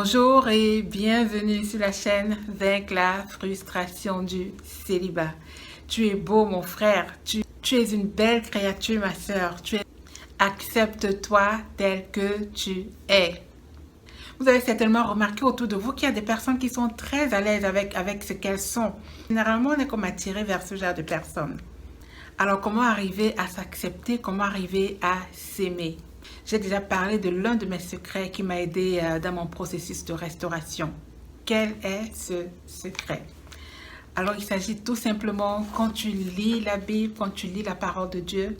Bonjour et bienvenue sur la chaîne Vaincre la frustration du célibat. Tu es beau mon frère, tu es une belle créature ma sœur, accepte-toi tel que tu es. Vous avez certainement remarqué autour de vous qu'il y a des personnes qui sont très à l'aise avec ce qu'elles sont. Généralement, on est comme attiré vers ce genre de personnes. Alors, comment arriver à s'accepter? Comment arriver à s'aimer? J'ai déjà parlé de l'un de mes secrets qui m'a aidé dans mon processus de restauration. Quel est ce secret? Alors, il s'agit tout simplement, quand tu lis la Bible, quand tu lis la parole de Dieu,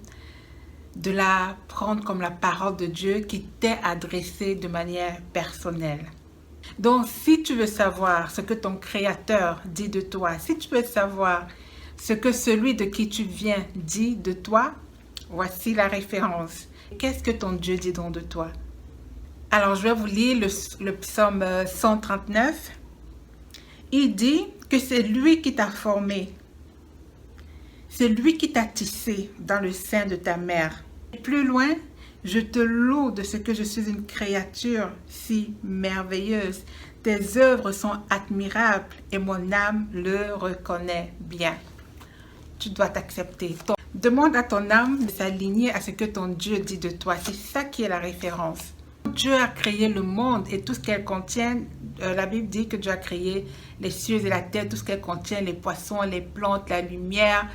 de la prendre comme la parole de Dieu qui t'est adressée de manière personnelle. Donc, si tu veux savoir ce que ton Créateur dit de toi, si tu veux savoir ce que celui de qui tu viens dit de toi, voici la référence. Qu'est-ce que ton Dieu dit donc de toi? Alors, je vais vous lire le psaume 139. Il dit que c'est lui qui t'a formé. C'est lui qui t'a tissé dans le sein de ta mère. Et plus loin, je te loue de ce que je suis une créature si merveilleuse. Tes œuvres sont admirables et mon âme le reconnaît bien. Tu dois t'accepter. Demande à ton âme de s'aligner à ce que ton Dieu dit de toi. C'est ça qui est la référence. Dieu a créé le monde et tout ce qu'elle contient. La Bible dit que Dieu a créé les cieux et la terre, tout ce qu'elle contient, les poissons, les plantes, la lumière,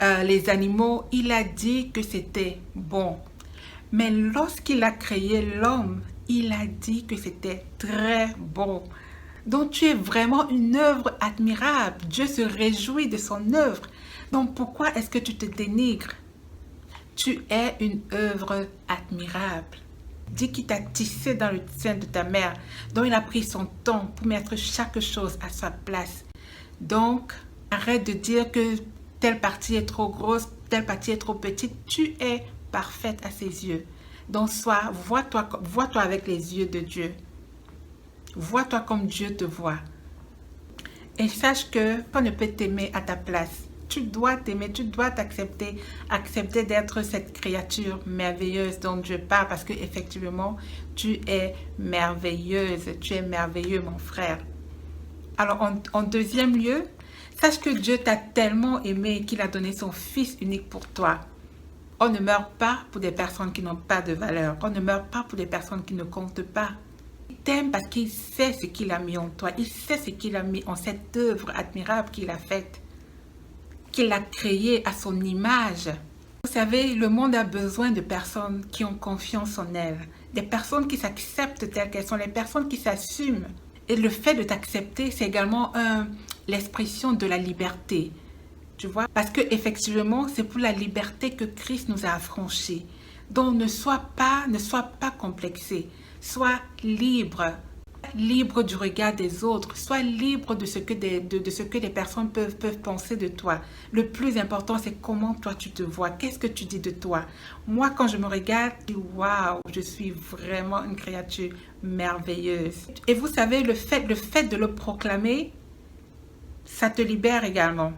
les animaux. Il a dit que c'était bon. Mais lorsqu'il a créé l'homme, il a dit que c'était très bon. Donc tu es vraiment une œuvre admirable. Dieu se réjouit de son œuvre. Donc pourquoi est-ce que tu te dénigres? Tu es une œuvre admirable. Dis qu'il t'a tissé dans le sein de ta mère. Donc il a pris son temps pour mettre chaque chose à sa place. Donc arrête de dire que telle partie est trop grosse, telle partie est trop petite. Tu es parfaite à ses yeux. Donc vois-toi avec les yeux de Dieu. Vois-toi comme Dieu te voit. Et sache que on ne peut t'aimer à ta place. Tu dois t'aimer, tu dois t'accepter, accepter d'être cette créature merveilleuse dont Dieu parle parce que effectivement, tu es merveilleuse, tu es merveilleux mon frère. Alors en deuxième lieu, sache que Dieu t'a tellement aimé qu'il a donné son Fils unique pour toi. On ne meurt pas pour des personnes qui n'ont pas de valeur. On ne meurt pas pour des personnes qui ne comptent pas. Il t'aime parce qu'il sait ce qu'il a mis en toi. Il sait ce qu'il a mis en cette œuvre admirable qu'il a faite. Qu'il a créée à son image. Vous savez, le monde a besoin de personnes qui ont confiance en elles. Des personnes qui s'acceptent telles qu'elles sont. Les personnes qui s'assument. Et le fait de t'accepter, c'est également l'expression de la liberté. Tu vois? Parce que effectivement, c'est pour la liberté que Christ nous a affranchis. Donc ne sois pas complexé. Sois libre. Libre du regard des autres. Sois libre de ce que les personnes peuvent penser de toi. Le plus important, c'est comment toi tu te vois. Qu'est-ce que tu dis de toi? Moi, quand je me regarde, je dis waouh, je suis vraiment une créature merveilleuse. Et vous savez, le fait de le proclamer, ça te libère également.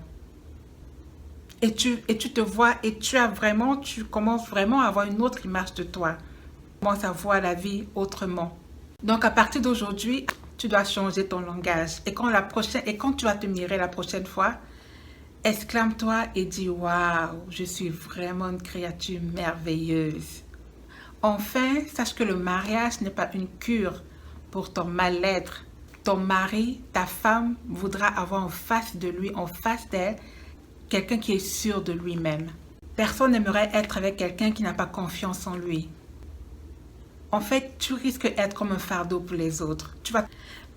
Et tu te vois et tu commences vraiment à avoir une autre image de toi. Tu commences à voir la vie autrement. Donc, à partir d'aujourd'hui, tu dois changer ton langage. Et quand tu vas te mirer la prochaine fois, exclame-toi et dis « Waouh, je suis vraiment une créature merveilleuse ». Enfin, sache que le mariage n'est pas une cure pour ton mal-être. Ton mari, ta femme voudra avoir en face de lui, en face d'elle, quelqu'un qui est sûr de lui-même. Personne n'aimerait être avec quelqu'un qui n'a pas confiance en lui. En fait, tu risques d'être comme un fardeau pour les autres.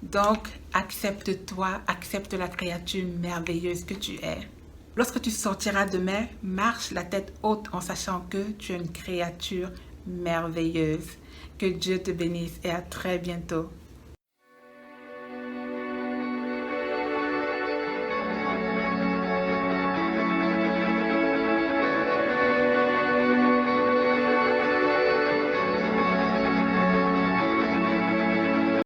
Donc, accepte-toi, accepte la créature merveilleuse que tu es. Lorsque tu sortiras demain, marche la tête haute en sachant que tu es une créature merveilleuse. Que Dieu te bénisse et à très bientôt.